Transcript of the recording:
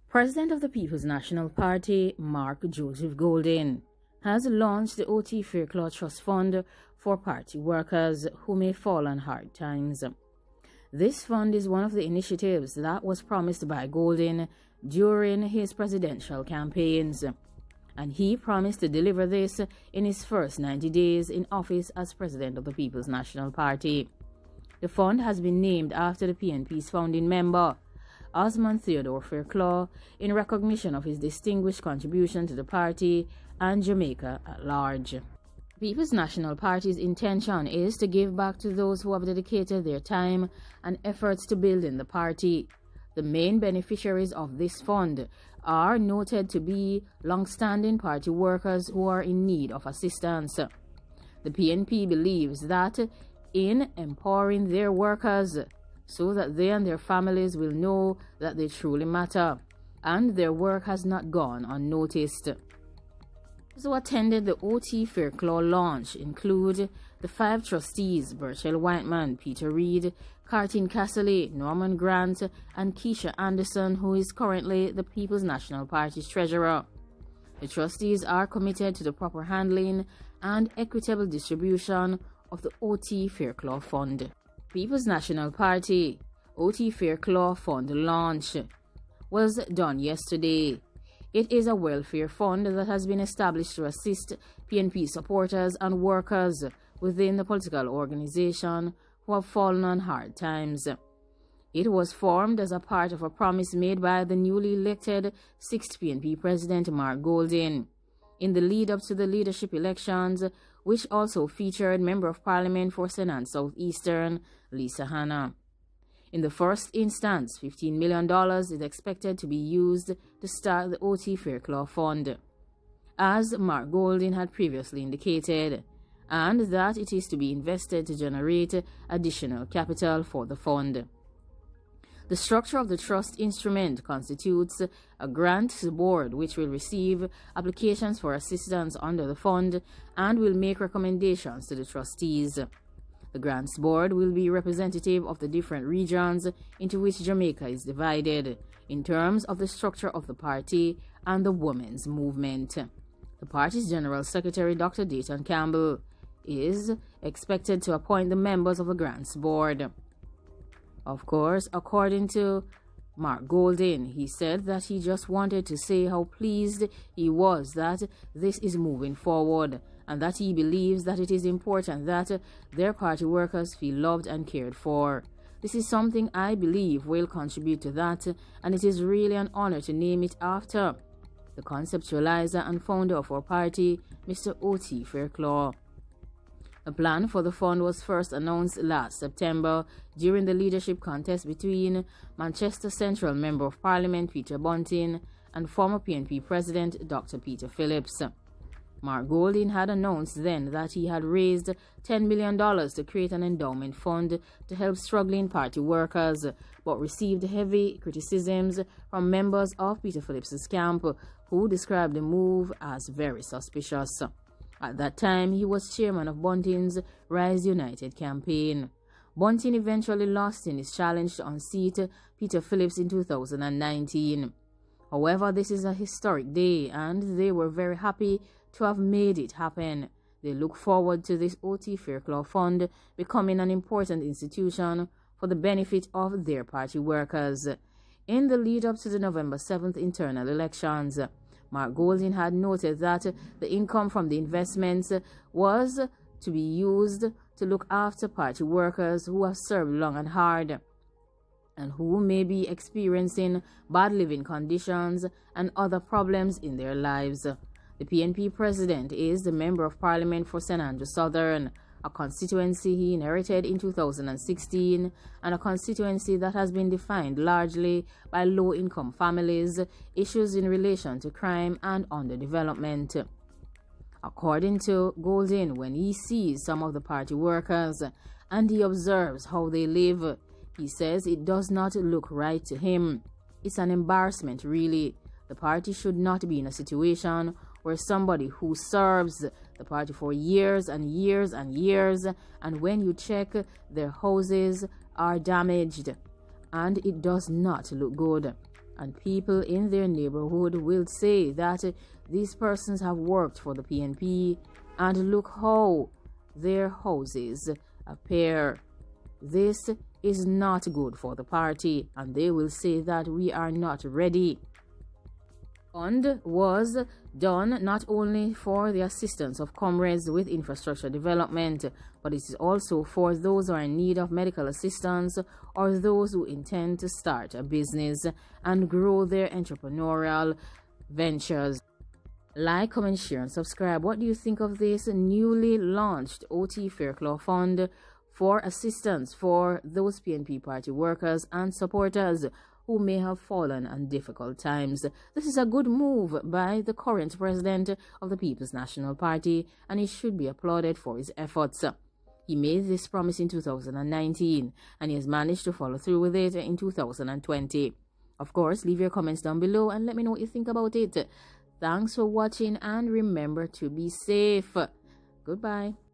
President of the People's National Party, Mark Joseph Golding, has launched the OT Faircloth Trust Fund for party workers who may fall on hard times. This fund is one of the initiatives that was promised by Golding during his presidential campaigns, and he promised to deliver this in his first 90 days in office as President of the People's National Party. The fund has been named after the PNP's founding member, Osmond Theodore Faircloth, in recognition of his distinguished contribution to the party and Jamaica at large. The People's National Party's intention is to give back to those who have dedicated their time and efforts to building the party. The main beneficiaries of this fund are noted to be long-standing party workers who are in need of assistance. The PNP believes that in empowering their workers so that they and their families will know that they truly matter and their work has not gone unnoticed. Those who attended the OT Faircloth launch include the 5 trustees, Burchell Whiteman, Peter Reid, Cartine Casserly, Norman Grant, and Keisha Anderson, who is currently the People's National Party's treasurer. The trustees are committed to the proper handling and equitable distribution of the OT Faircloth Fund. People's National Party OT Faircloth Fund launch was done yesterday. It is a welfare fund that has been established to assist PNP supporters and workers within the political organization who have fallen on hard times. It was formed as a part of a promise made by the newly elected 6th PNP President Mark Golding in the lead-up to the leadership elections, which also featured Member of Parliament for Sennan South Eastern, Lisa Hanna. In the first instance, $15 million is expected to be used to start the OT Faircloth Fund, as Mark Golding had previously indicated, and that it is to be invested to generate additional capital for the fund. The structure of the trust instrument constitutes a grants board which will receive applications for assistance under the fund and will make recommendations to the trustees. The grants board will be representative of the different regions into which Jamaica is divided in terms of the structure of the party and the women's movement. The party's General Secretary, Dr. Dayton Campbell, is expected to appoint the members of the grants board. Of course, according to Mark Golding, he said that he just wanted to say how pleased he was that this is moving forward and that he believes that it is important that their party workers feel loved and cared for. This is something I believe will contribute to that, and it is really an honor to name it after the conceptualizer and founder of our party, Mr. O.T. Faircloth. The plan for the fund was first announced last September during the leadership contest between Manchester Central Member of Parliament Peter Bunting and former PNP President Dr. Peter Phillips. Mark Golding had announced then that he had raised $10 million to create an endowment fund to help struggling party workers, but received heavy criticisms from members of Peter Phillips's camp, who described the move as very suspicious. At that time, he was chairman of Bunting's Rise United campaign. Bunting eventually lost in his challenge to unseat Peter Phillips in 2019. However, this is a historic day, and they were very happy to have made it happen. They look forward to this OT Faircloth Fund becoming an important institution for the benefit of their party workers. In the lead-up to the November 7th internal elections, Mark Golding had noted that the income from the investments was to be used to look after party workers who have served long and hard and who may be experiencing bad living conditions and other problems in their lives. The PNP president is the Member of Parliament for St. Andrew Southern, a constituency he inherited in 2016 and a constituency that has been defined largely by low-income families, issues in relation to crime and underdevelopment. According to Golding, when he sees some of the party workers and he observes how they live, he says it does not look right to him. It's an embarrassment, really. The party should not be in a situation where somebody who serves the party for years and years and years, and when you check, their houses are damaged, and it does not look good. and people in their neighborhood will say that these persons have worked for the PNP and look how their houses appear. This is not good for the party, and they will say that we are not ready. Fund was done not only for the assistance of comrades with infrastructure development, but it is also for those who are in need of medical assistance or those who intend to start a business and grow their entrepreneurial ventures. Like, comment, share, and subscribe. What do you think of this newly launched OT Fairclough Fund for assistance for those PNP party workers and supporters who may have fallen on difficult times? This is a good move by the current president of the People's National Party, and he should be applauded for his efforts. He made this promise in 2019, and he has managed to follow through with it in 2020. Of course, leave your comments down below and let me know what you think about it. Thanks for watching, and remember to be safe. Goodbye.